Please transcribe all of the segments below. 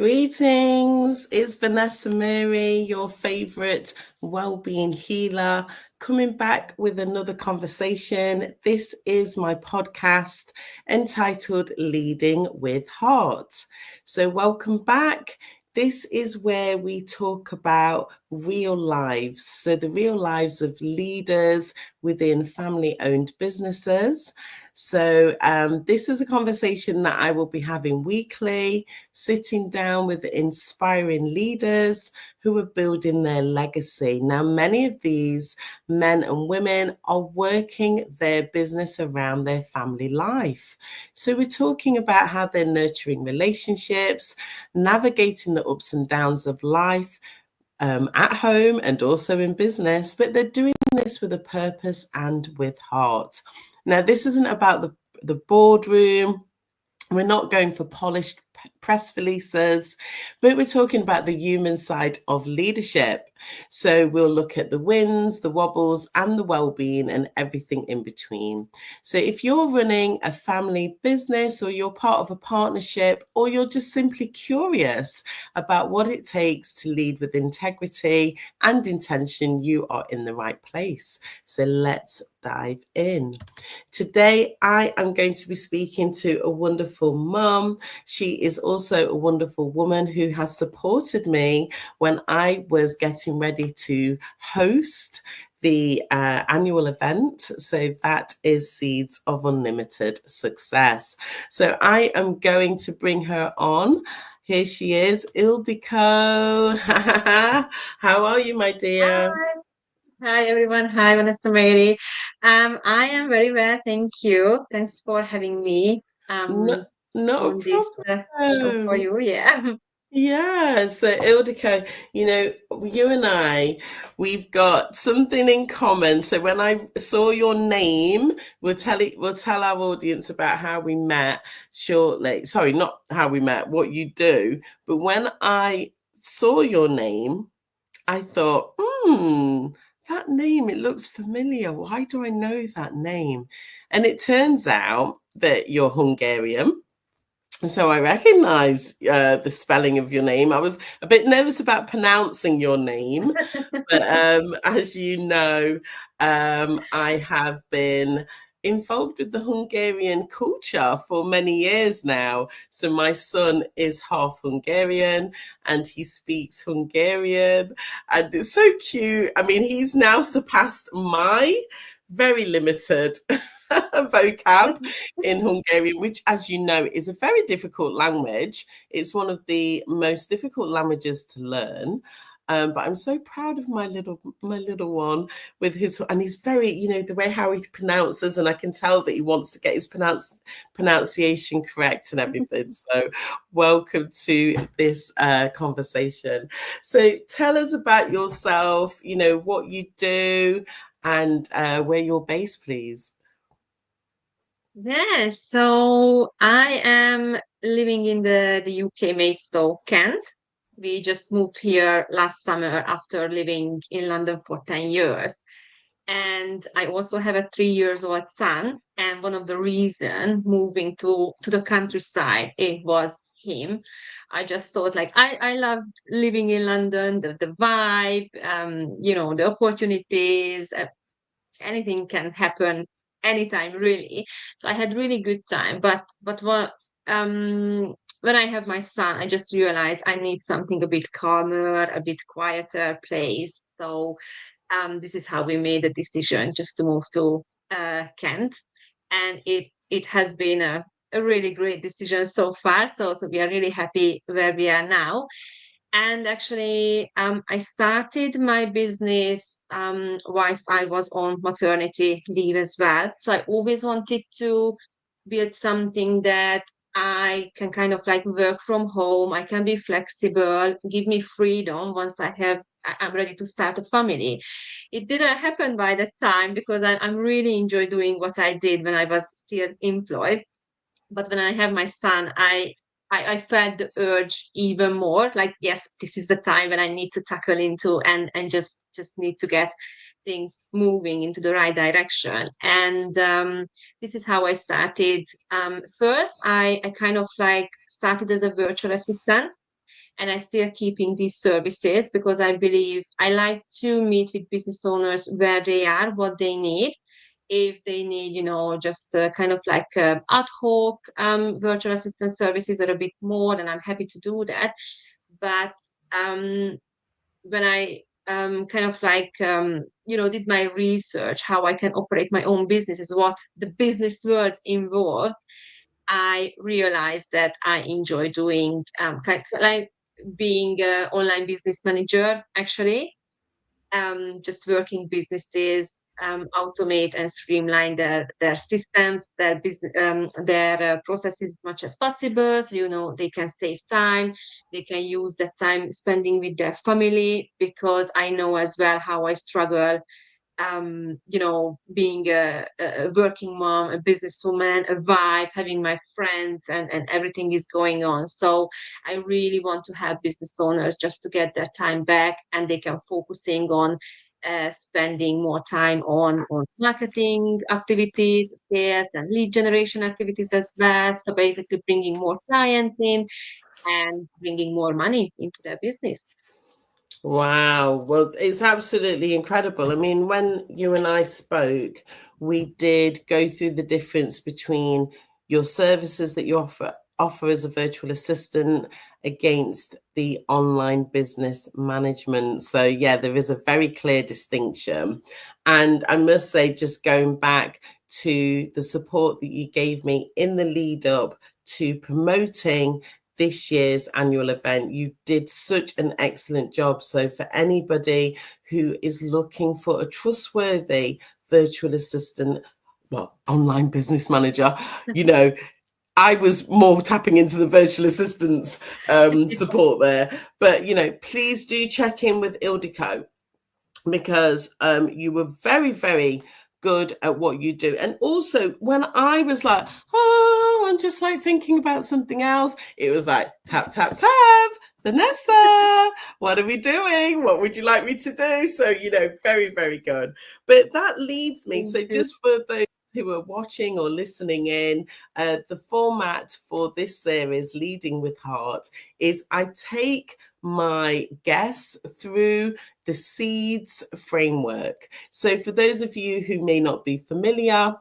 Greetings, it's Vanessa-Mary, your favorite well-being healer, coming back with another conversation. This is my podcast entitled Leading with Heart. So welcome back. This is where we talk about real lives. So the real lives of leaders within family-owned businesses. So this is a conversation that I will be having weekly, sitting down with inspiring leaders who are building their legacy. Now, many of these men and women are working their business around their family life. So we're talking about how they're nurturing relationships, navigating the ups and downs of life, at home and also in business, but they're doing this with a purpose and with heart. Now, this isn't about the boardroom. We're not going for polished press releases, but we're talking about the human side of leadership. So we'll look at the wins, the wobbles, and the well-being and everything in between. So if you're running a family business or you're part of a partnership, or you're just simply curious about what it takes to lead with integrity and intention, you are in the right place. So let's dive in. Today, I am going to be speaking to a wonderful mum. She is also a wonderful woman who has supported me when I was getting ready to host the annual event. So that is Seeds of Unlimited Success. So I am going to bring her on. Here she is, Ildikó. How are you, my dear? Hi everyone. Hi Vanessa-Mary. I am very well, thank you. Thanks for having me No, not a on this show for problem. you. Yeah. Yeah, so Ildikó, you and we've got something in common. So when I saw your name, we'll tell our audience about how we met shortly. Sorry, not how we met, what you do. But when I saw your name, I thought, that name, it looks familiar. Why do I know that name? And it turns out that you're Hungarian. So I recognize the spelling of your name. I was a bit nervous about pronouncing your name, but as you know, I have been involved with the Hungarian culture for many years now. So my son is half Hungarian and he speaks Hungarian, and it's so cute. I mean, he's now surpassed my very limited vocab in Hungarian, which, as you know, is a very difficult language. It's one of the most difficult languages to learn. But I'm so proud of my little one with his, and he's very, the way how he pronounces, and I can tell that he wants to get his pronunciation correct and everything. So welcome to this conversation. So tell us about yourself, what you do and where you're based, please. Yes. So I am living in the UK, Maidstone, Kent. We just moved here last summer after living in London for 10 years. And I also have a 3 years old son. And one of the reason moving to the countryside, it was him. I just thought like I loved living in London, the vibe, the opportunities, anything can happen anytime really. So I had really good time. But what when I have my son, I just realized I need something a bit calmer, a bit quieter place. So this is how we made the decision just to move to Kent, and it has been a really great decision so far. So we are really happy where we are now. And actually, I started my business whilst I was on maternity leave as well. So I always wanted to build something that I can kind of like work from home. I can be flexible, give me freedom once I'm ready to start a family. It didn't happen by that time because I'm really enjoy doing what I did when I was still employed. But when I have my son, I felt the urge even more. Like, yes, this is the time when I need to tackle into and just need to get things moving into the right direction. And this is how I started. First, I kind of like started as a virtual assistant. and I still keeping these services because I believe I like to meet with business owners where they are, what they need. If they need, just kind of like ad hoc virtual assistant services or a bit more, then I'm happy to do that. But um, when I kind of like did my research how I can operate my own business, is what the business words involved, I realized that I enjoy doing like being an online business manager, actually, just working businesses automate and streamline their systems, their business, their processes as much as possible. So they can save time, they can use that time spending with their family, because I know as well how I struggle, being a working mom, a businesswoman, a wife, having my friends, and everything is going on. So I really want to help business owners just to get their time back, and they can focusing on spending more time on marketing activities, sales, and lead generation activities as well. So basically bringing more clients in and bringing more money into their business. Wow. Well, it's absolutely incredible. I mean, when you and I spoke, we did go through the difference between your services that you offer as a virtual assistant against the online business management. So yeah, there is a very clear distinction. And I must say, just going back to the support that you gave me in the lead up to promoting this year's annual event, you did such an excellent job. So for anybody who is looking for a trustworthy virtual assistant, well, online business manager, I was more tapping into the virtual assistants support there. But, please do check in with Ildikó, because you were very, very good at what you do. And also, when I was like, oh, I'm just like thinking about something else, it was like, tap, tap, tap, Vanessa, what are we doing? What would you like me to do? So, very, very good. But that leads me, so just for those who are watching or listening in, the format for this series, Leading with Heart, is I take my guests through the SEEDS framework. So for those of you who may not be familiar,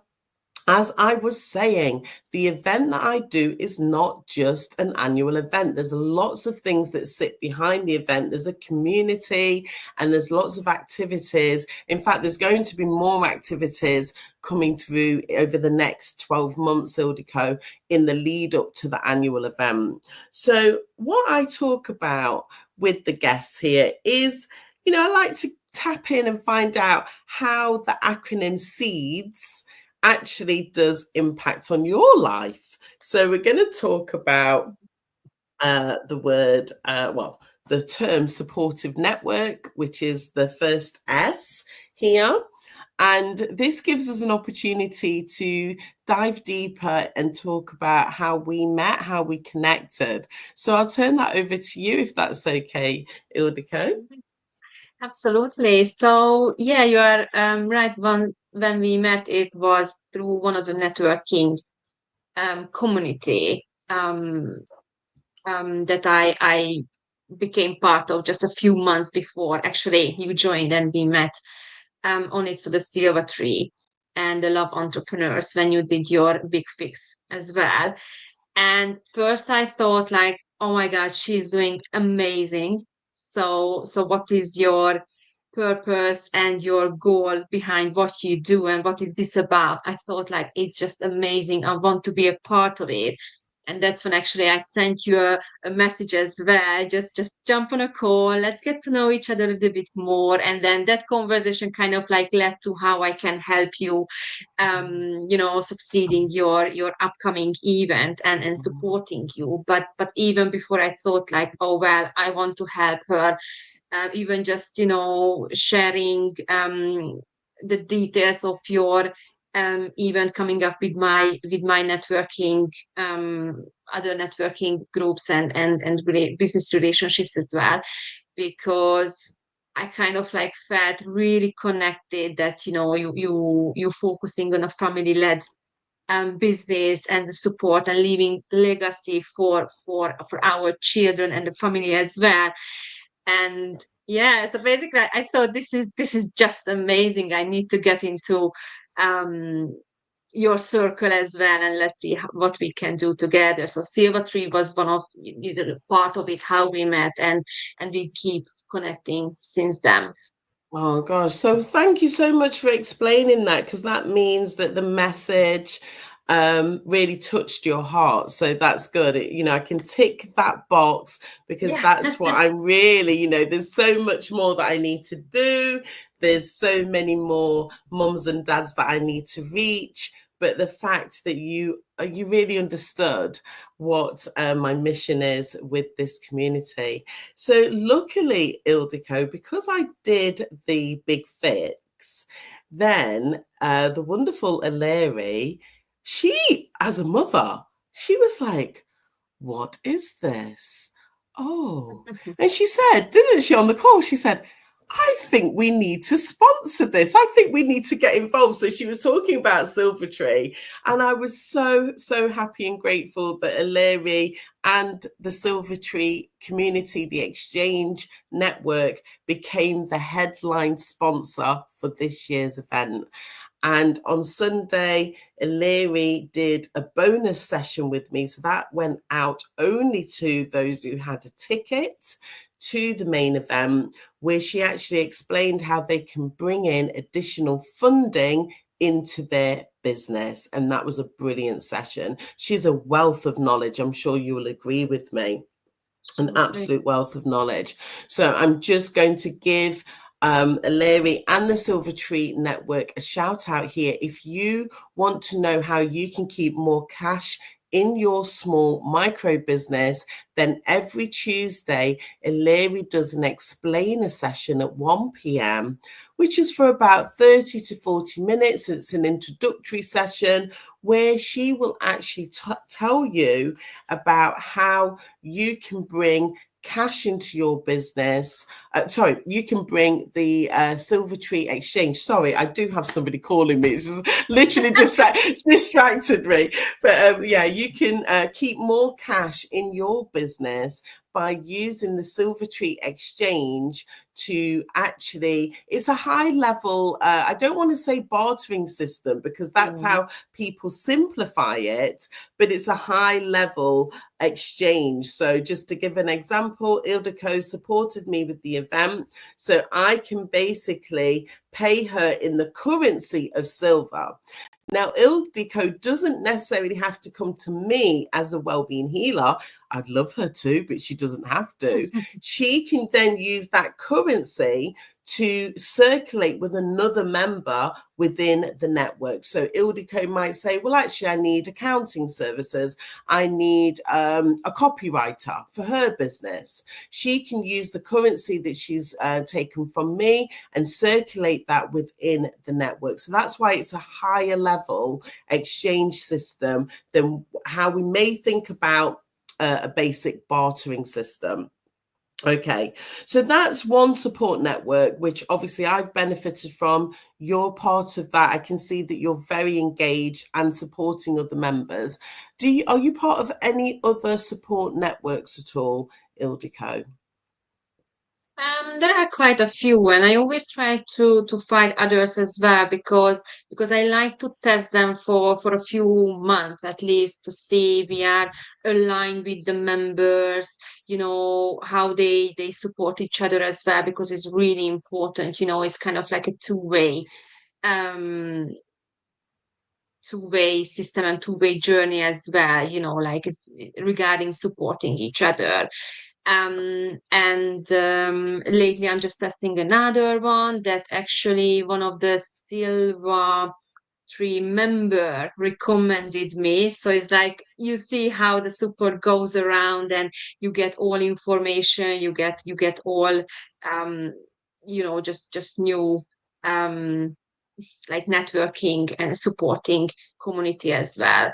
as I was saying, the event that I do is not just an annual event. There's lots of things that sit behind the event. There's a community and there's lots of activities. In fact, there's going to be more activities coming through over the next 12 months, Ildikó, in the lead up to the annual event. So what I talk about with the guests here is, I like to tap in and find out how the acronym SEEDS actually does impact on your life. So we're going to talk about the term supportive network, which is the first S here. And this gives us an opportunity to dive deeper and talk about how we met, how we connected. So I'll turn that over to you, if that's okay, Ildikó. Absolutely. So yeah, you are right. When we met, it was through one of the networking community that I became part of just a few months before actually you joined, and we met on it. So the Silver Tree and the Love Entrepreneurs, when you did your big fix as well. And first I thought like, oh my God, she's doing amazing. So what is your purpose and your goal behind what you do, and what is this about? I thought like, it's just amazing. I want to be a part of it. And that's when actually I sent you a message as well. Just jump on a call. Let's get to know each other a little bit more. And then that conversation kind of like led to how I can help you succeeding your upcoming event, and supporting you. But even before, I thought like, oh well, I want to help her, even just sharing the details of your event, coming up with my networking, other networking groups, and business relationships as well, because I kind of like felt really connected that you focusing on a family led business and the support and leaving legacy for our children and the family as well. And yeah, so basically I thought this is just amazing. I need to get into um your circle as well, and let's see what we can do together. So Silver Tree was one of part of it, how we met, and we keep connecting since then. Oh gosh. So thank you so much for explaining that, because that means that the message really touched your heart. So that's good. I can tick that box, because Yeah. that's what I'm really, there's so much more that I need to do. There's so many more mums and dads that I need to reach. But the fact that you really understood what my mission is with this community. So luckily, Ildikó, because I did the big fix, then the wonderful Ilari, she, as a mother, she was like, what is this? Oh, and she said, didn't she, on the call? She said, I think we need to sponsor this. I think we need to get involved. So she was talking about Silvertree, and I was so, so happy and grateful that Ilari and the Silvertree community, the exchange network, became the headline sponsor for this year's event. And on Sunday, Ilari did a bonus session with me. So that went out only to those who had a ticket to the main event, where she actually explained how they can bring in additional funding into their business. And that was a brilliant session. She's a wealth of knowledge. I'm sure you will agree with me. An absolute wealth of knowledge. So I'm just going to give Ilari and the Silvertree Network a shout out here. If you want to know how you can keep more cash in your small micro business, then every Tuesday, Ilari does an explainer session at 1 p.m., which is for about 30 to 40 minutes. It's an introductory session where she will actually tell you about how you can bring cash into your business. You can bring the Silvertree Exchange. Sorry, I do have somebody calling me. It's just literally distracted me. But yeah, you can keep more cash in your business by using the Silvertree Exchange to actually, it's a high level, I don't want to say bartering system, because that's how people simplify it, but it's a high level exchange. So just to give an example, Ildikó supported me with the event. So I can basically pay her in the currency of silver. Now, Ildikó doesn't necessarily have to come to me as a wellbeing healer. I'd love her to, but she doesn't have to. She can then use that currency to circulate with another member within the network. So Ildikó might say, well, actually, I need accounting services. I need a copywriter for her business. She can use the currency that she's taken from me and circulate that within the network. So that's why it's a higher level exchange system than how we may think about a basic bartering system. Okay, so that's one support network, which obviously I've benefited from. You're part of that. I can see that you're very engaged and supporting other members. Are you part of any other support networks at all, Ildikó? There are quite a few, and I always try to find others as well, because I like to test them for a few months at least, to see we are aligned with the members, how they support each other as well, because it's really important. It's kind of like a um two-way system and two-way journey as well, like it's regarding supporting each other. And lately I'm just testing another one that actually one of the Silva Tree member recommended me. So it's like, you see how the support goes around, and you get all information, you get all just new like networking and supporting community as well.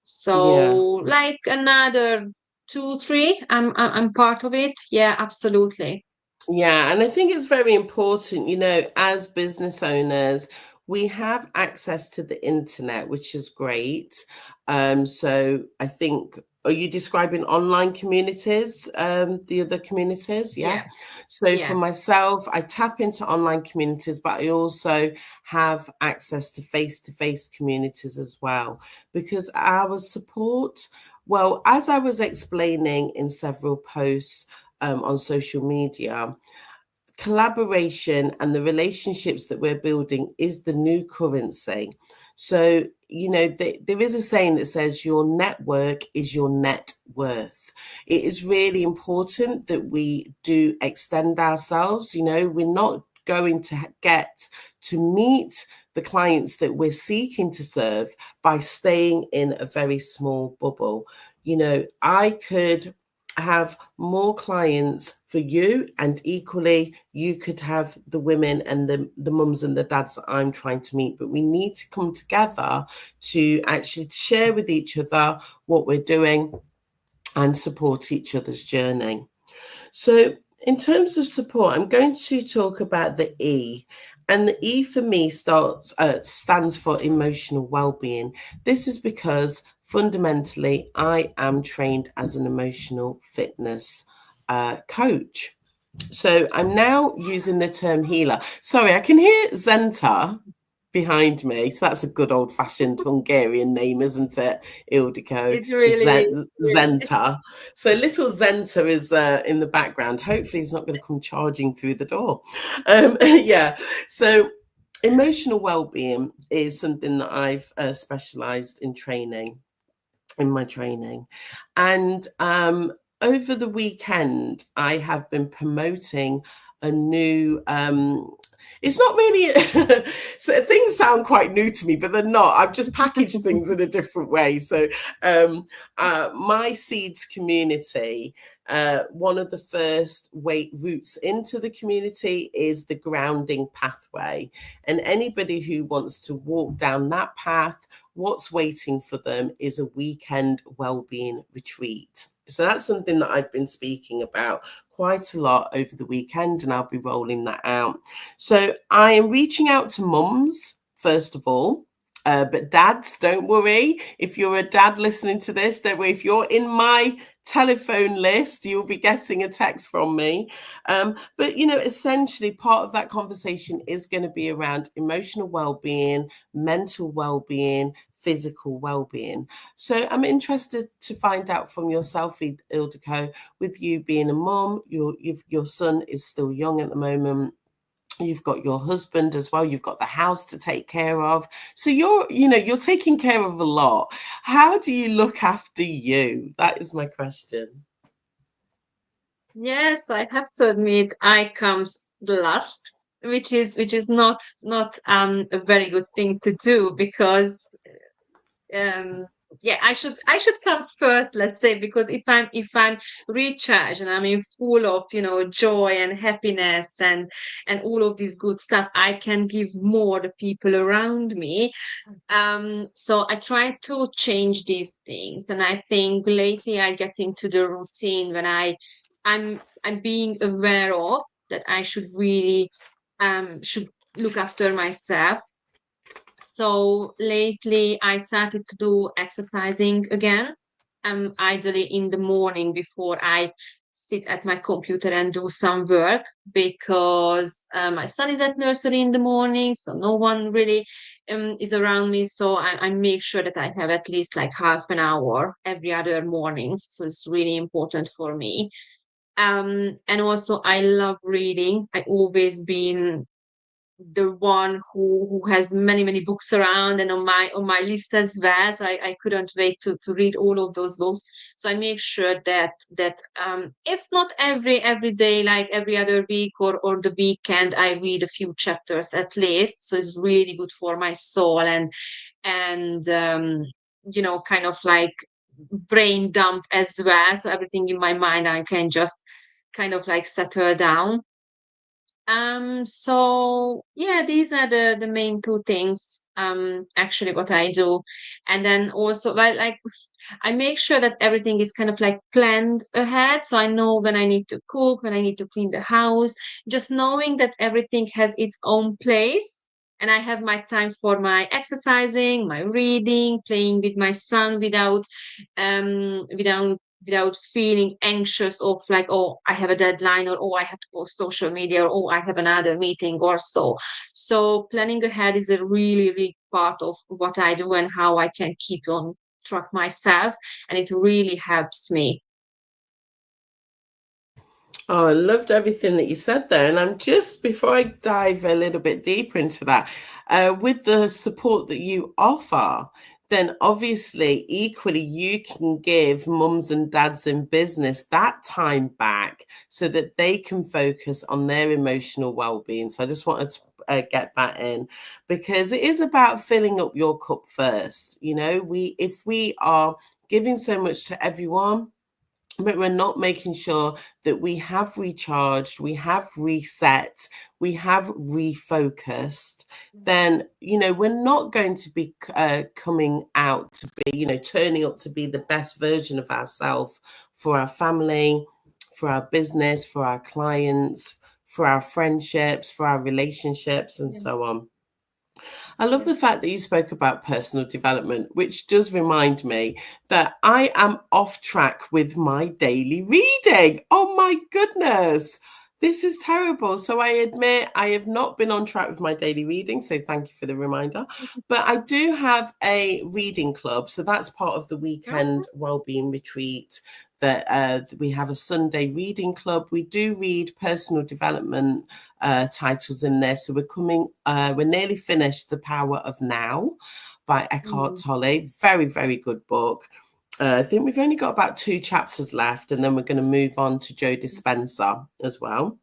So Yeah. like another two, three, I'm part of it. Yeah, absolutely. Yeah, and I think it's very important, as business owners, we have access to the internet, which is great. So I think, are you describing online communities, the other communities? Yeah. Yeah, So for yeah, myself, I tap into online communities, but I also have access to face communities as well, because our support, well, as I was explaining in several posts on social media, collaboration and the relationships that we're building is the new currency. So, there is a saying that says your network is your net worth. It is really important that we do extend ourselves. We're not going to get to meet the clients that we're seeking to serve by staying in a very small bubble. I could have more clients for you, and equally you could have the women and the mums and the dads that I'm trying to meet, but we need to come together to actually share with each other what we're doing and support each other's journey. So in terms of support, I'm going to talk about the E. And the E for me stands for emotional well-being. This is because fundamentally I am trained as an emotional fitness coach. So I'm now using the term healer. Sorry, I can hear Zenta behind me. So that's a good old fashioned Hungarian name, isn't it? Ildikó it really is. Really. Zenta. So little Zenta is in the background. Hopefully he's not going to come charging through the door. Yeah. So emotional well-being is something that I've specialized in training, in my training. And over the weekend, I have been promoting a new it's not really so things sound quite new to me, but they're not. I've just packaged things in a different way. So my seeds community, one of the first routes into the community is the grounding pathway, and anybody who wants to walk down that path, what's waiting for them is a weekend wellbeing retreat. So that's something that I've been speaking about quite a lot over the weekend, and I'll be rolling that out. So I am reaching out to mums, first of all. But dads, don't worry. If you're a dad listening to this, don't worry. If you're in my telephone list, you'll be getting a text from me. But, essentially part of that conversation is going to be around emotional well-being, mental well-being, physical well-being. So I'm interested to find out from yourself, Ildikó, with you being a mom, your son is still young at the moment. You've got your husband as well. You've got the house to take care of. So you're taking care of a lot. How do you look after you? That is my question. Yes, I have to admit I comes the last, which is not a very good thing to do because um yeah, I should come first, let's say, because if I'm recharged and I'm in full of joy and happiness and all of this good stuff, I can give more the people around me. So I try to change these things, and I think lately I get into the routine when I'm being aware of that I should look after myself. So lately I started to do exercising again, ideally in the morning before I sit at my computer and do some work, because my son is at nursery in the morning, so no one really is around me. So I make sure that I have at least like half an hour every other mornings. So it's really important for me. And also I love reading. I always been the one who has many books around and on my list as well, so I couldn't wait to read all of those books. So I make sure that if not every day, like every other week or the weekend, I read a few chapters at least. So it's really good for my soul and kind of like brain dump as well, so everything in my mind I can just kind of like settle down. So yeah, these are the main two things, actually what I do. And then also, well, like I make sure that everything is kind of like planned ahead. So I know when I need to cook, when I need to clean the house, just knowing that everything has its own place. And I have my time for my exercising, my reading, playing with my son without feeling anxious of like, oh, I have a deadline, or oh, I have to post social media, or oh, I have another meeting or so. So planning ahead is a really, really part of what I do and how I can keep on track myself. And it really helps me. Oh, I loved everything that you said there. And I'm just, before I dive a little bit deeper into that, with the support that you offer, then obviously, equally, you can give mums and dads in business that time back so that they can focus on their emotional well-being. So I just wanted to get that in, because it is about filling up your cup first. You know, if we are giving so much to everyone, but we're not making sure that we have recharged, we have reset, we have refocused, then, you know, we're not going to be coming out to be, you know, turning up to be the best version of ourselves for our family, for our business, for our clients, for our friendships, for our relationships, and Yeah. so on. I love the Yes. fact that you spoke about personal development, which does remind me that I am off track with my daily reading. Oh my goodness. This is terrible. So I admit I have not been on track with my daily reading. So thank you for the reminder. But I do have a reading club. So that's part of the weekend wellbeing retreat. That we have a Sunday reading club. We do read personal development titles in there. So we're nearly finished The Power of Now by Eckhart Mm. Tolle. Very, very good book. I think we've only got about 2 chapters left, and then we're going to move on to Joe Dispenza as well.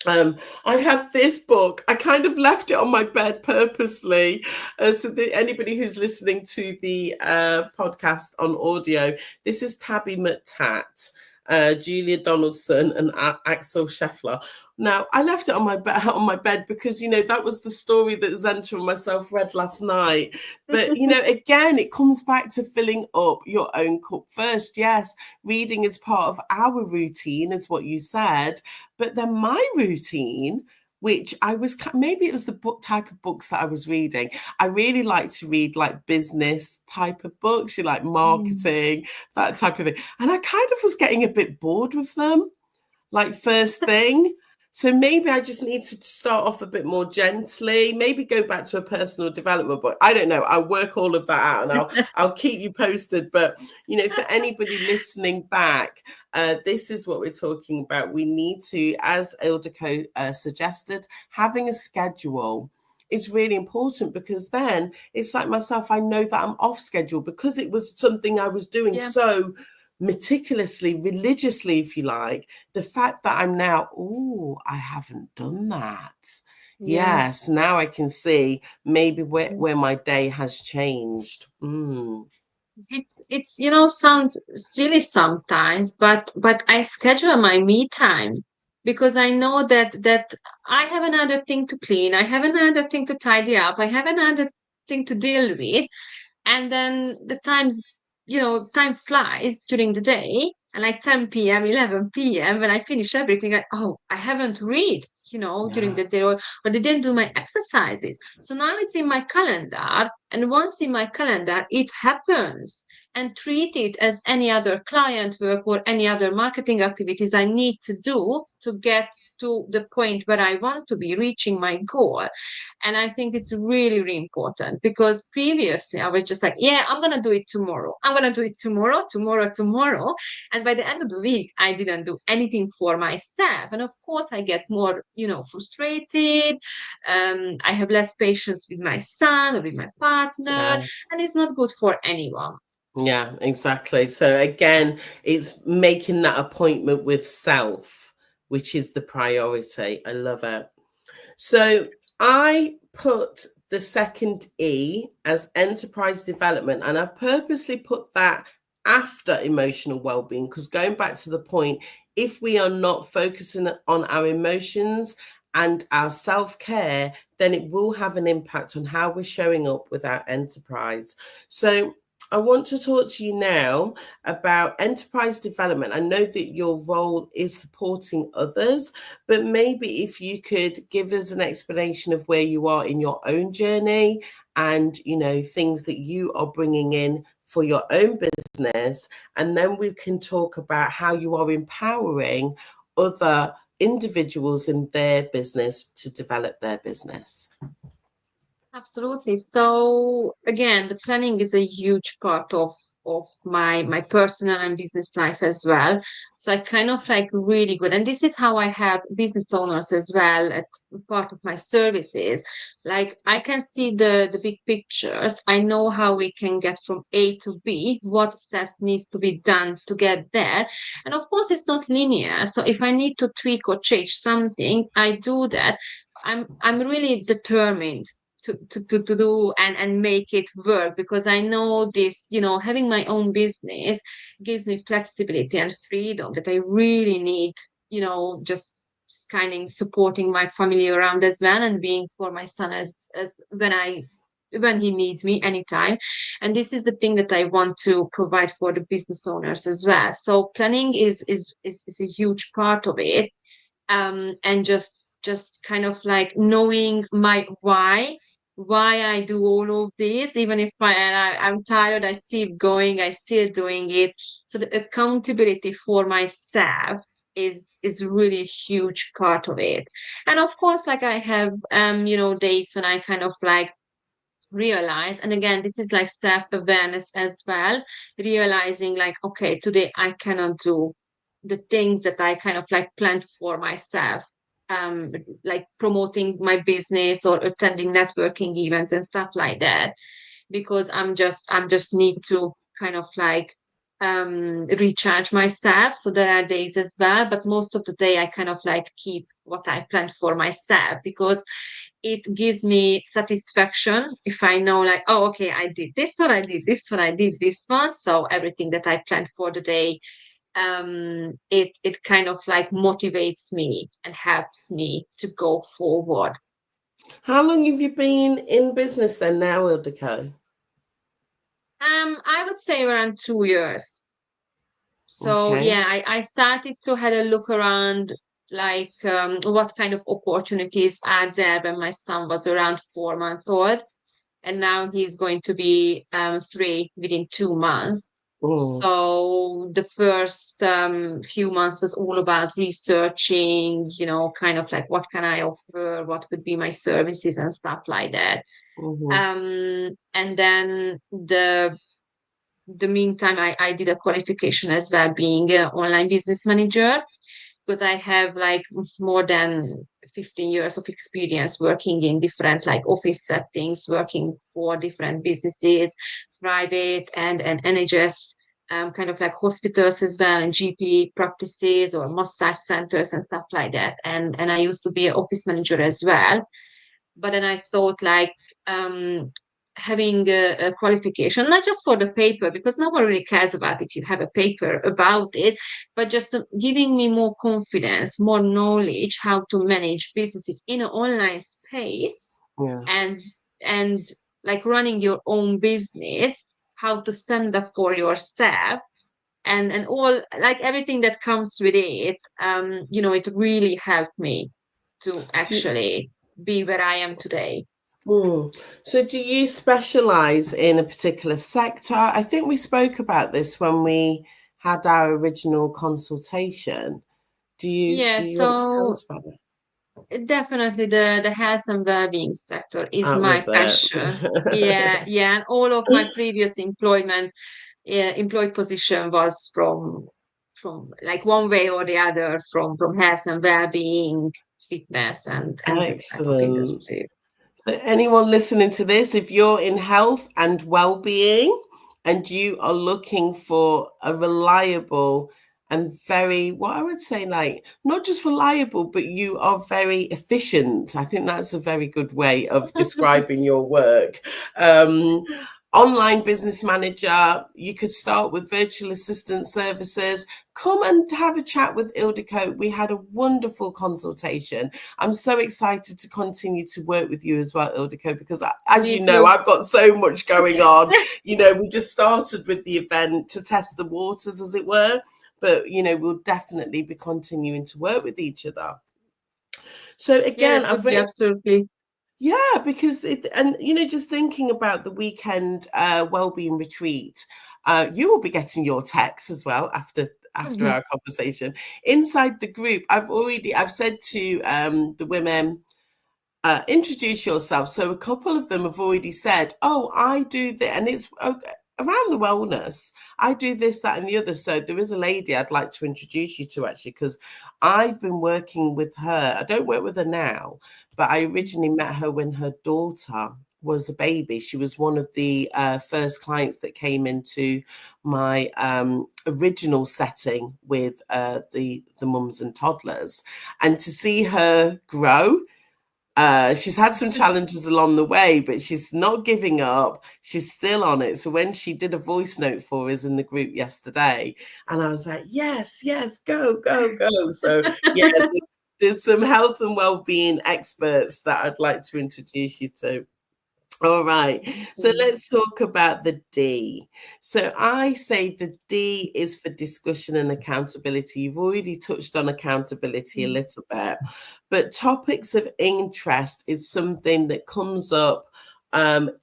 I have this book. I kind of left it on my bed purposely, so that anybody who's listening to the podcast on audio, this is Tabby McTat, Julia Donaldson, and Axel Scheffler. Now, I left it on my bed because, you know, that was the story that Zenta and myself read last night. But, you know, again, it comes back to filling up your own cup first. Yes, reading is part of our routine, is what you said. But then my routine, which I was, maybe it was the book type of books that I was reading. I really like to read like business type of books, you like marketing, that type of thing. And I kind of was getting a bit bored with them, like first thing. So maybe I just need to start off a bit more gently, maybe go back to a personal development book. I don't know. I'll work all of that out, and I'll keep you posted. But, you know, for anybody listening back, this is what we're talking about. We need to, as Ildikó suggested, having a schedule is really important, because then it's like myself, I know that I'm off schedule because it was something I was doing Yeah. so meticulously, religiously, if you like. The fact that I'm now, oh, I haven't done that. Yeah. Yes, now I can see maybe where my day has changed. It's sounds silly sometimes, but I schedule my me time because I know that I have another thing to clean, I have another thing to tidy up, I have another thing to deal with, and then the time flies during the day, and like 10 p.m., 11 p.m., when I finish everything, oh, I haven't read, during Yeah, the day, or I didn't do my exercises. So now it's in my calendar, and once in my calendar, it happens, and treat it as any other client work or any other marketing activities I need to do to get to the point where I want to be reaching my goal. And I think it's really, really important, because previously I was just like, yeah, I'm going to do it tomorrow. I'm going to do it tomorrow, tomorrow, tomorrow. And by the end of the week, I didn't do anything for myself. And of course, I get more, frustrated. I have less patience with my son or with my partner, yeah. and it's not good for anyone. Yeah, exactly. So again, it's making that appointment with self, which is the priority. I love it. So I put the second E as enterprise development, and I've purposely put that after emotional well-being, because going back to the point, if we are not focusing on our emotions and our self-care, then it will have an impact on how we're showing up with our enterprise. So I want to talk to you now about enterprise development. I know that your role is supporting others, but maybe if you could give us an explanation of where you are in your own journey and, things that you are bringing in for your own business. And then we can talk about how you are empowering other individuals in their business to develop their business. Absolutely. So again, the planning is a huge part of my personal and business life as well. So I kind of like really good, and this is how I have business owners as well at part of my services. Like I can see the big pictures. I know how we can get from A to B, what steps needs to be done to get there. And of course, it's not linear. So if I need to tweak or change something, I do that. I'm really determined to do and make it work, because I know this, having my own business gives me flexibility and freedom that I really need, just kind of supporting my family around as well, and being for my son as when he needs me anytime. And this is the thing that I want to provide for the business owners as well. So planning is a huge part of it. And just kind of like knowing my why I do all of this, even if I'm tired, I still going, I still doing it. So the accountability for myself is really a huge part of it. And of course, like I have days when I kind of like realize, and again, this is like self-awareness as well, realizing like, okay, today I cannot do the things that I kind of like planned for myself, like promoting my business or attending networking events and stuff like that, because I'm just need to kind of like recharge myself. So there are days as well, but most of the day I kind of like keep what I planned for myself, because it gives me satisfaction if I know like, oh, okay, I did this one, I did this one, I did this one. So everything that I planned for the day, it kind of like motivates me and helps me to go forward. How long have you been in business then now, Ildikó? I would say around 2 years. So Okay. yeah, I started to had a look around, like what kind of opportunities are there when my son was around 4 months old, and now he's going to be 3 within 2 months. Mm, So the first few months was all about researching, kind of like what can I offer, what could be my services and stuff like that. mhm. And then the meantime, I did a qualification as well, being an online business manager, because I have like more than 15 years of experience working in different like office settings, working for different businesses, private and NHS, kind of like hospitals as well, and GP practices or massage centers and stuff like that. And I used to be an office manager as well. But then I thought like um, having a qualification, not just for the paper, because no one really cares about if you have a paper about it, but just giving me more confidence, more knowledge how to manage businesses in an online space, Yeah. and and like running your own business, how to stand up for yourself, and all like everything that comes with it. It really helped me to Do, actually be where I am today. so do you specialize in a particular sector? I think we spoke about this when we had our original consultation. Do Yeah, you want to tell so us about it? definitely the health and well-being sector is That my was it. passion. Yeah, yeah, and all of my previous employed position was from like one way or the other, from health and well-being, fitness, and that type of Excellent. industry. So anyone listening to this, if you're in health and well-being and you are looking for a reliable and very, what I would say, like not just reliable, but you are very efficient. I think that's a very good way of describing your work. Um, online business manager. You could start with virtual assistant services. Come and have a chat with Ildikó. We had a wonderful consultation. I'm so excited to continue to work with you as well, Ildikó, because as Me you know, too. I've got so much going on. We just started with the event to test the waters, as it were. But, we'll definitely be continuing to work with each other. So Yeah, again, that would be absolutely. yeah, because just thinking about the weekend wellbeing retreat, you will be getting your text as well after Mhm. our conversation. Inside the group, I've said to the women, introduce yourself. So a couple of them have already said, "Oh, I do that," and it's around the wellness. I do this, that, and the other. So there is a lady I'd like to introduce you to, actually, because I've been working with her. I don't work with her now, but I originally met her when her daughter was a baby. She was one of the first clients that came into my original setting with the mums and toddlers, and to see her grow. She's had some challenges along the way, but she's not giving up. She's still on it. So when she did a voice note for us in the group yesterday, and I was like, yes, go, go, go. So yeah, there's some health and well-being experts that I'd like to introduce you to. All right. So Mhm. let's talk about the D. So I say the D is for discussion and accountability. You've already touched on accountability a little bit, but topics of interest is something that comes up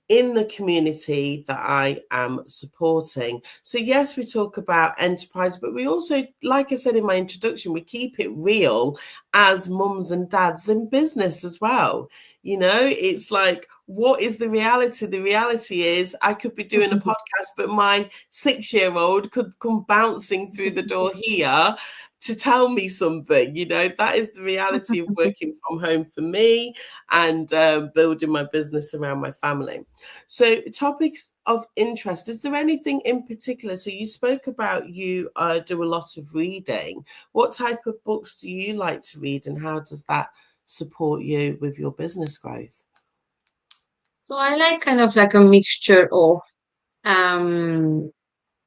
in the community that I am supporting. So yes, we talk about enterprise, but we also, like I said in my introduction, we keep it real as mums and dads in business as well. It's like, what is the reality? The reality is I could be doing a podcast, but my 6-year-old could come bouncing through the door here to tell me something. That is the reality of working from home for me and building my business around my family. So topics of interest, is there anything in particular? So you spoke about you do a lot of reading. What type of books do you like to read, and how does that support you with your business growth? So I like kind of like a mixture of um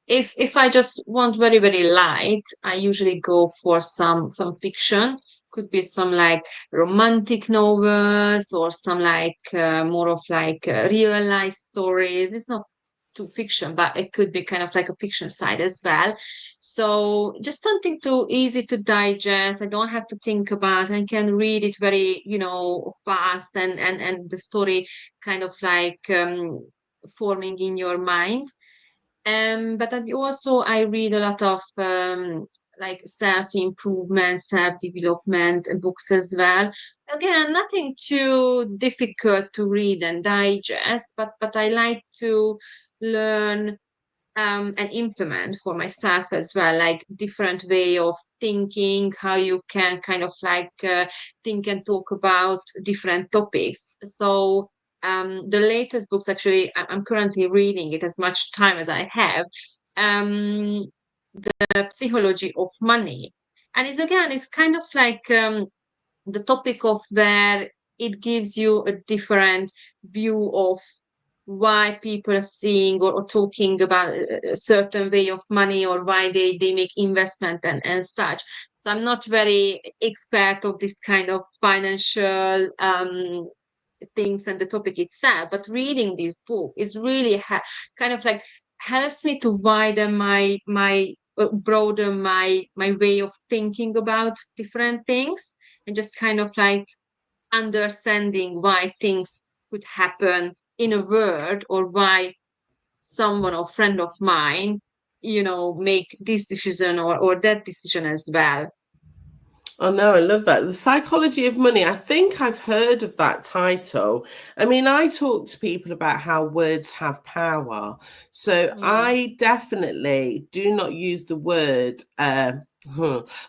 if I just want very, very light, I usually go for some fiction. Could be some like romantic novels or some like more of like real life stories. It's not too fiction, but it could be kind of like a fiction side as well. So just something too easy to digest. I don't have to think about. I can read it very, fast, and the story kind of like forming in your mind. But I read a lot of like self-improvement, self-development books as well. Again, nothing too difficult to read and digest, but I like to learn and implement for myself as well, like different way of thinking, how you can kind of like think and talk about different topics. So the latest books, actually, I'm currently reading it as much time as I have. Um, the Psychology of Money, and it's kind of like the topic of where it gives you a different view of why people are seeing or talking about a certain way of money, or why they make investment and such. So I'm not very expert of this kind of financial things and the topic itself, but reading this book is really kind of like helps me to widen my broaden my way of thinking about different things, and just kind of like understanding why things could happen in a world, or why someone or friend of mine, make this decision or that decision as well. Oh no, I love that. The Psychology of Money. I think I've heard of that title. I mean, I talk to people about how words have power. So Mm, I definitely do not use the word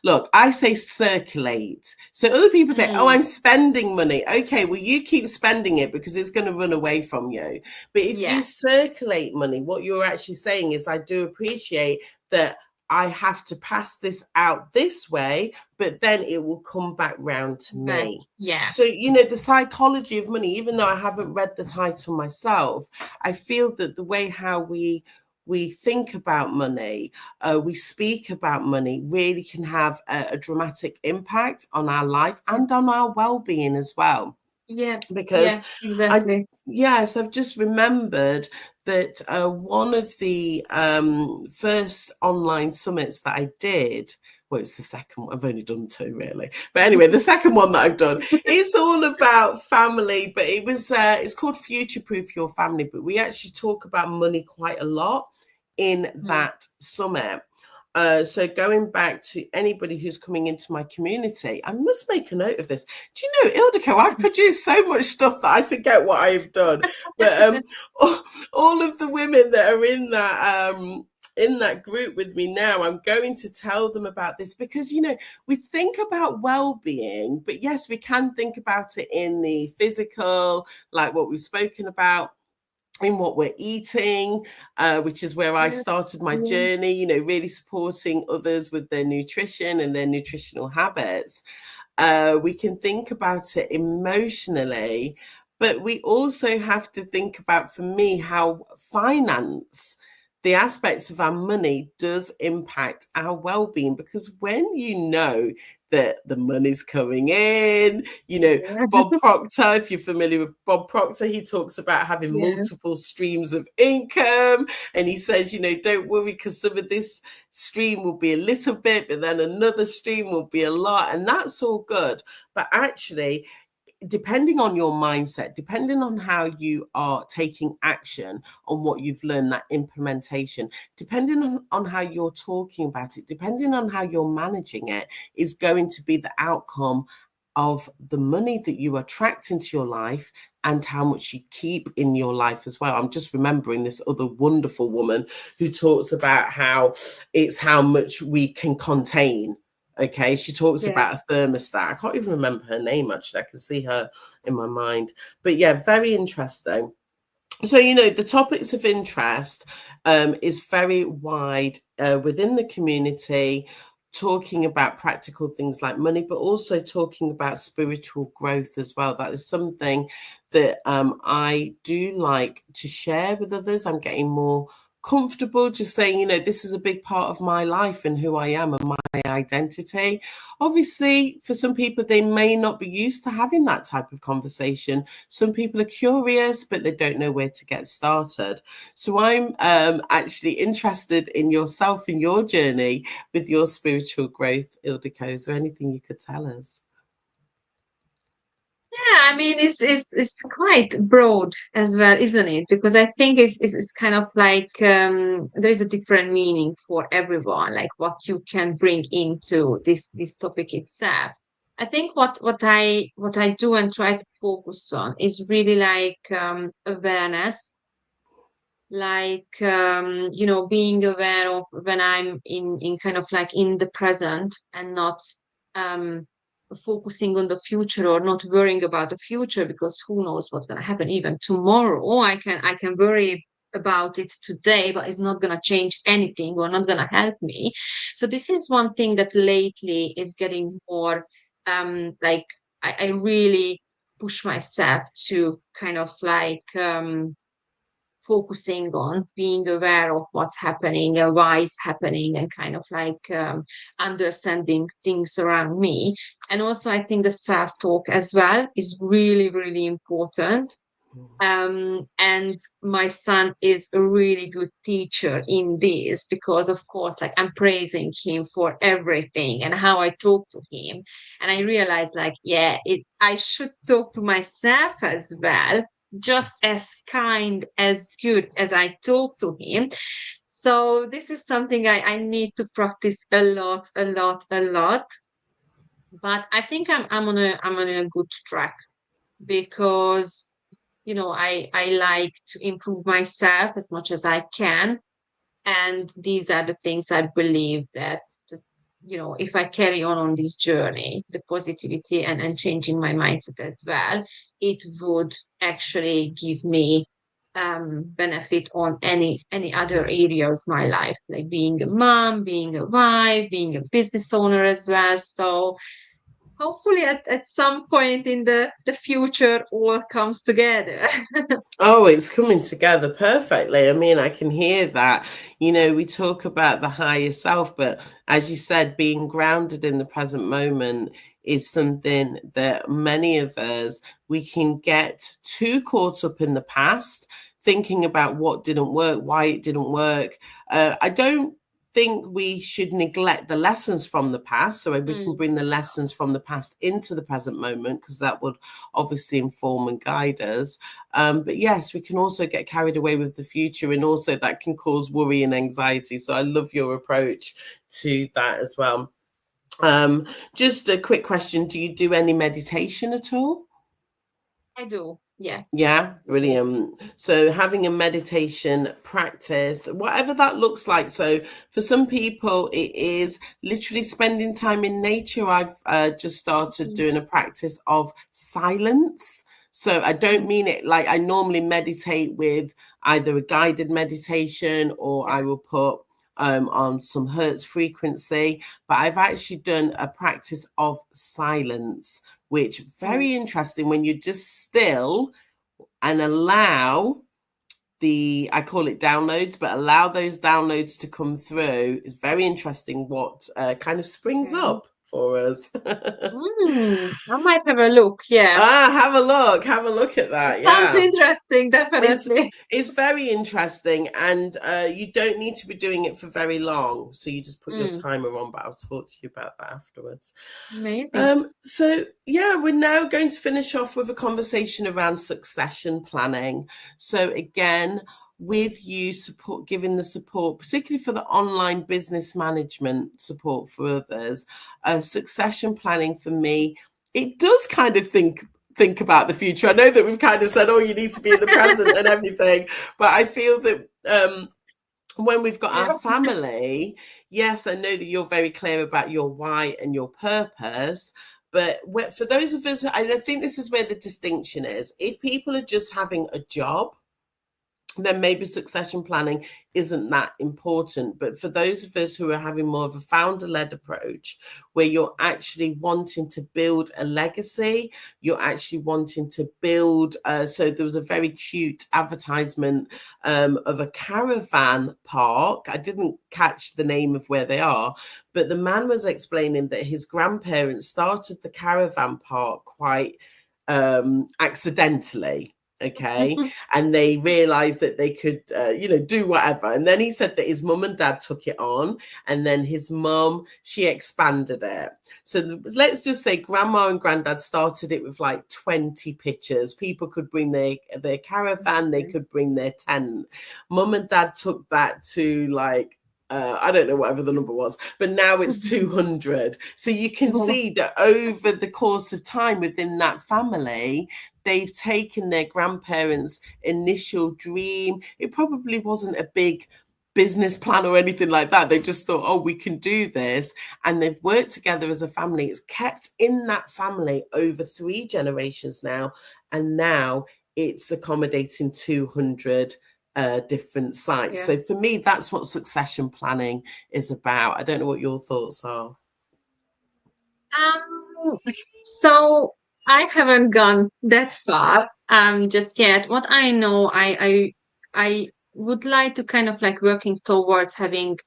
look, I say circulate. So other people say, "Oh, mm, I'm spending money." Okay, well, you keep spending it because it's going to run away from you. But if you yeah. circulate money, what you're actually saying is, I do appreciate that I have to pass this out this way, but then it will come back round to me. Yeah. So, the psychology of money, even though I haven't read the title myself, I feel that the way how we think about money, we speak about money, really can have a dramatic impact on our life and on our well-being as well. Yeah. Because Exactly. I've just remembered that one of the first online summits that I did, well, it's the second one. I've only done two, really. But anyway, the second one that I've done, it's all about family, but it's called Future Proof Your Family. But we actually talk about money quite a lot in that summit. So going back to anybody who's coming into my community, I must make a note of this. Do you know, Ildikó, I've produced so much stuff that I forget what I've done. But all of the women that are in that group with me now, I'm going to tell them about this because, we think about well-being, but yes, we can think about it in the physical, like what we've spoken about, in what we're eating, which is where I started my journey, really supporting others with their nutrition and their nutritional habits. We can think about it emotionally, but we also have to think about, for me, how finance, the aspects of our money, does impact our well-being. Because when you know that the money's coming in, Bob Proctor, if you're familiar with Bob Proctor, he talks about having multiple streams of income, and he says, don't worry, because some of this stream will be a little bit, but then another stream will be a lot, and that's all good. But actually, depending on your mindset, depending on how you are taking action on what you've learned, that implementation, depending on how you're talking about it, depending on how you're managing it, is going to be the outcome of the money that you attract into your life and how much you keep in your life as well. I'm just remembering this other wonderful woman who talks about how it's how much we can contain. Okay, she talks about a thermostat. I can't even remember her name, actually. I can see her in my mind. But yeah, very interesting. So, the topics of interest is very wide within the community, talking about practical things like money, but also talking about spiritual growth as well. That is something that I do like to share with others. I'm getting more comfortable just saying, this is a big part of my life and who I am and my identity. Obviously, for some people, they may not be used to having that type of conversation. Some people are curious, but they don't know where to get started. So I'm actually interested in yourself and your journey with your spiritual growth, Ildikó. Is there anything you could tell us? Yeah, I mean, it's quite broad as well, isn't it? Because I think it's kind of like there is a different meaning for everyone, like what you can bring into this topic itself. I think what I do and try to focus on is really like awareness, like being aware of when I'm in kind of like in the present and not um focusing on the future or not worrying about the future, because who knows what's going to happen even tomorrow. I can worry about it today, but it's not going to change anything or not going to help me. So this is one thing that lately is getting more like I really push myself to kind of like focusing on being aware of what's happening and why it's happening, and kind of like understanding things around me. And also, I think the self talk as well is really, really important. And my son is a really good teacher in this, because of course, like, I'm praising him for everything and how I talk to him. And I realized, like, yeah, I should talk to myself as well, just as kind, as good as I talk to him. So this is something I need to practice a lot, a lot, a lot. But I think I'm on a good track, because I like to improve myself as much as I can. And these are the things I believe that, if I carry on this journey, the positivity and changing my mindset as well, it would actually give me benefit on any other areas my life, like being a mom, being a wife, being a business owner as well. So hopefully at some point in the future all comes together. Oh, it's coming together perfectly. I mean, I can hear that. We talk about the higher self, but as you said, being grounded in the present moment is something that many of us, we can get too caught up in the past, thinking about what didn't work, why it didn't work. I don't think we should neglect the lessons from the past, so we can bring the lessons from the past into the present moment, because that would obviously inform and guide us. But yes, we can also get carried away with the future, and also that can cause worry and anxiety. So I love your approach to that as well. Just a quick question: do you do any meditation at all? I do, yeah. Yeah, Yeah. brilliant. So having a meditation practice, whatever that looks like. So for some people, it is literally spending time in nature. I've just started Mhm. doing a practice of silence. So I don't Mhm. mean it like I normally meditate with either a guided meditation, or Yeah. I will put on some hertz frequency, but I've actually done a practice of silence, which Mm. very interesting when you're just still and allow I call it downloads, but allow those downloads to come through. It's very interesting what kind of springs Okay. up for us. I might have a look, yeah. Have a look at It that. sounds Yeah. interesting, It's definitely. it's very interesting, and you don't need to be doing it for very long. So you just put your Mm. timer on, but I'll talk to you about that afterwards. Amazing. So yeah, we're now going to finish off with a conversation around succession planning. So again, with you giving the support, particularly for the online business management support for others, succession planning for me, it does kind of think about the future. I know that we've kind of said, oh, you need to be in the present and everything, but I feel that when we've got our Yeah. family, yes, I know that you're very clear about your why and your purpose. But for those of us, I think this is where the distinction is. If people are just having a job, then maybe succession planning isn't that important. But for those of us who are having more of a founder led approach, where you're actually wanting to build a legacy, you're actually wanting to build. So there was a very cute advertisement of a caravan park. I didn't catch the name of where they are, but the man was explaining that his grandparents started the caravan park quite accidentally. Okay, and they realized that they could do whatever, and then he said that his mum and dad took it on, and then his mum, she expanded it. So let's just say grandma and granddad started it with like 20 pictures. People could bring their caravan, they could bring their tent. Mum and dad took that to like I don't know whatever the number was, but now it's 200. So you can Oh, see that over the course of time within that family, they've taken their grandparents' initial dream. It probably wasn't a big business plan or anything like that. They just thought, oh, we can do this. And they've worked together as a family. It's kept in that family over 3 generations now. And now it's accommodating 200 different sites. yeah. So for me, that's what succession planning is about. I don't know what your thoughts are. Um, so I haven't gone that far just yet. What I know, I would like to kind of like working towards having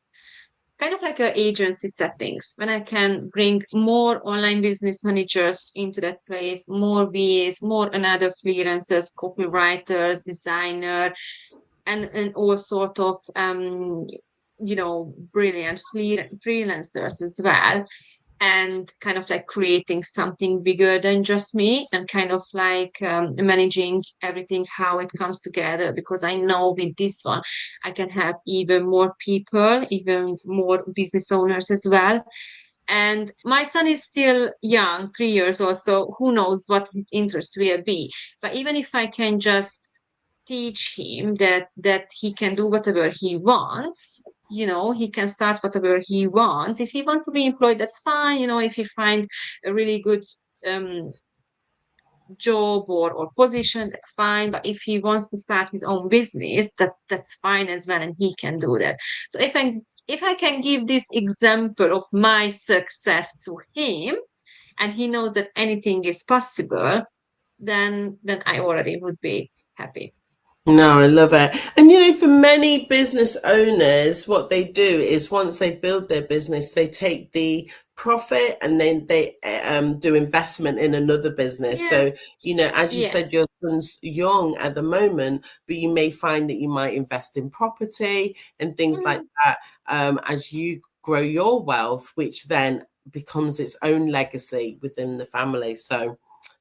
kind of like a agency settings when I can bring more online business managers into that place, more VAs, more another freelancers, copywriters, designer, and all sort of brilliant freelancers as well, and kind of like creating something bigger than just me, and kind of like managing everything how it comes together, because I know with this one I can help even more people, even more business owners as well. And my son is still young, 3 years or so, who knows what his interest will be. But even if I can just teach him that he can do whatever he wants, he can start whatever he wants. If he wants to be employed, that's fine. If he find a really good um job or position, that's fine. But if he wants to start his own business, that's fine as well, and he can do that. So if I can give this example of my success to him, and he knows that anything is possible, then I already would be happy. No, I love it. And for many business owners, what they do is once they build their business, they take the profit and then they do investment in another business. Yeah, So, as you yeah. said, your son's young at the moment, but you may find that you might invest in property and things like Mm, that as you grow your wealth, which then becomes its own legacy within the family. So,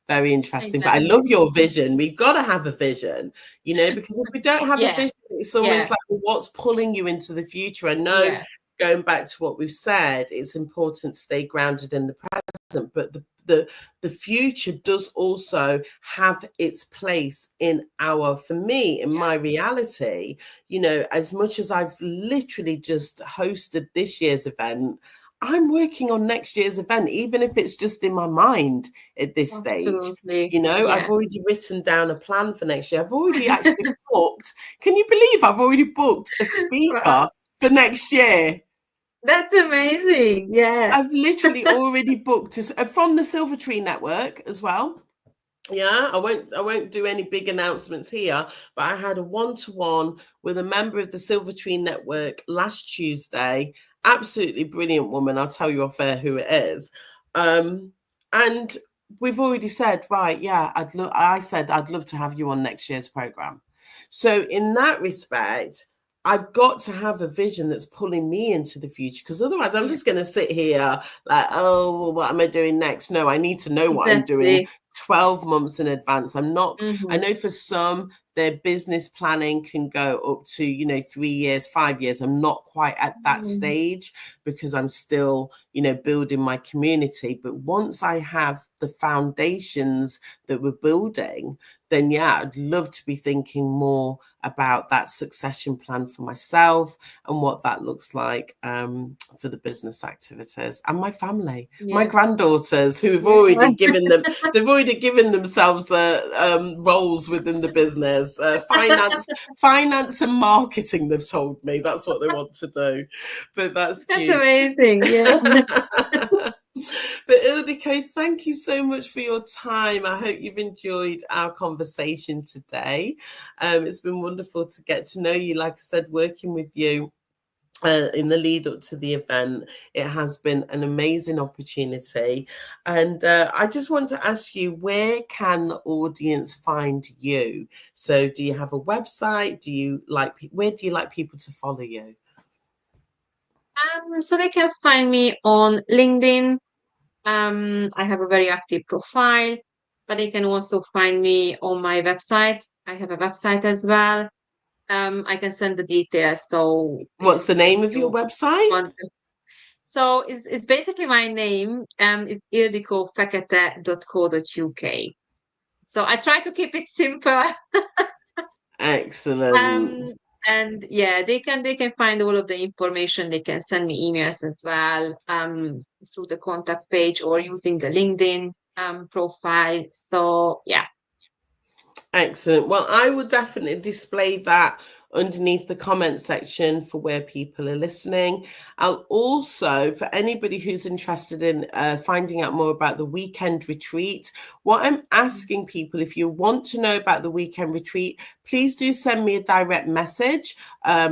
very interesting. But I love exactly. your vision. We've got to have a vision, because if we don't have a Yeah, vision, it's almost yeah, like, well, what's pulling you into the future? I know, yeah, going back to what we've said, it's important to stay grounded in the present, but the future does also have its place in for me, in yeah. my reality. As much as I've literally just hosted this year's event, I'm working on next year's event, even if it's just in my mind at this stage. Absolutely. I've Yeah. already written down a plan for next year. I've already actually booked. Can you believe I've already booked a Wow, speaker for next year? that's amazing. Yeah. I've literally already booked from the Silver Tree Network as well. Yeah, I won't do any big announcements here, but I had a one-to-one with a member of the Silver Tree Network last Tuesday. Absolutely brilliant woman. I'll tell you off air who it is. And we've already said, right, yeah, I said I'd love to have you on next year's program. So in that respect, I've got to have a vision that's pulling me into the future, because otherwise I'm Yeah, just going to sit here like, oh, well, what am I doing next? No, I need to know what I'm doing exactly. 12 months in advance. I Hmm. know for some, their business planning can go up to, 3 years, 5 years. I'm not quite at that Hmm. stage because I'm still, building my community. But once I have the foundations that we're building, then yeah, I'd love to be thinking more about that succession plan for myself and what that looks like for the business activities and my family, my Yeah, granddaughters who have yeah. already given them, they've already given themselves roles within the business, finance and marketing. They've told me that's what they want to do, but that's That's cute. amazing. Yeah. But Ildikó, thank you so much for your time. I hope you've enjoyed our conversation today. It's been wonderful to get to know you. Like I said, working with you in the lead up to the event, it has been an amazing opportunity. And I just want to ask you, where can the audience find you? So do you have a website? Where do you like people to follow you? So they can find me on LinkedIn. I have a very active profile, but they can also find me on my website. I have a website as well. I can send the details. So What's the if name of your you website? want to. So it's basically my name. It's ildikófekete.co.uk. So I try to keep it simple. Excellent. Um, and yeah, they can find all of the information. They can send me emails as well, through the contact page or using the LinkedIn profile. So yeah. Excellent. Well, I will definitely display that underneath the comment section for where people are listening. I'll also, for anybody who's interested in finding out more about the weekend retreat, what I'm asking people, if you want to know about the weekend retreat, please do send me a direct message,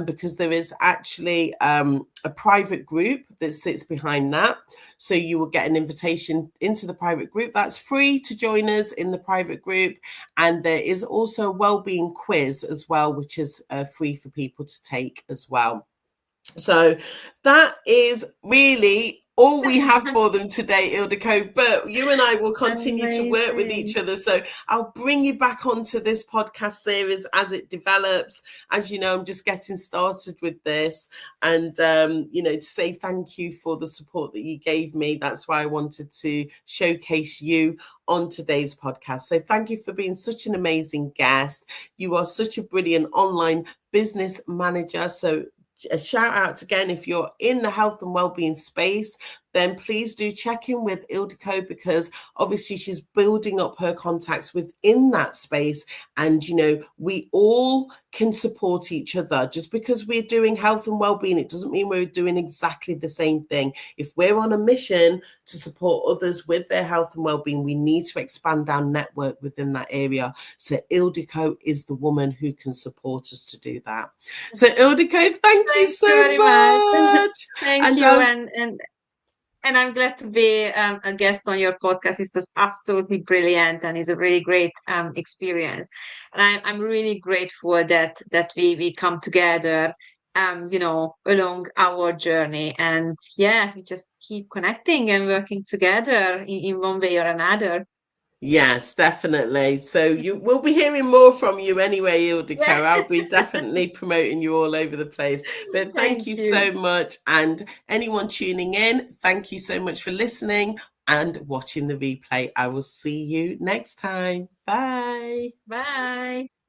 because there is actually a private group that sits behind that. So you will get an invitation into the private group. That's free to join us in the private group. And there is also a wellbeing quiz as well, which is free for people to take as well. So that is really all we have for them today, Ildikó. But you and I will continue to work with each Amazing. other. So I'll bring you back onto this podcast series as it develops. As you know, I'm just getting started with this. And, to say thank you for the support that you gave me. That's why I wanted to showcase you on today's podcast. So thank you for being such an amazing guest. You are such a brilliant online business manager. So a shout out again, if you're in the health and wellbeing space, then please do check in with Ildikó, because obviously she's building up her contacts within that space. And, you know, we all can support each other. Just because we're doing health and well-being, it doesn't mean we're doing exactly the same thing. If we're on a mission to support others with their health and well-being, we need to expand our network within that area. So Ildikó is the woman who can support us to do that. So Ildikó, thank you Thank so you very much. much. Thank you. And I'm glad to be a guest on your podcast. It was absolutely brilliant and it's a really great experience. And I'm really grateful that we come together, you know, along our journey. And yeah, we just keep connecting and working together in one way or another. Yes, definitely. So you will be hearing more from you anyway, Ildikó. Yeah. I'll be definitely promoting you all over the place. But thank you Thank you. so much. And anyone tuning in, thank you so much for listening and watching the replay. I will see you next time. Bye. Bye.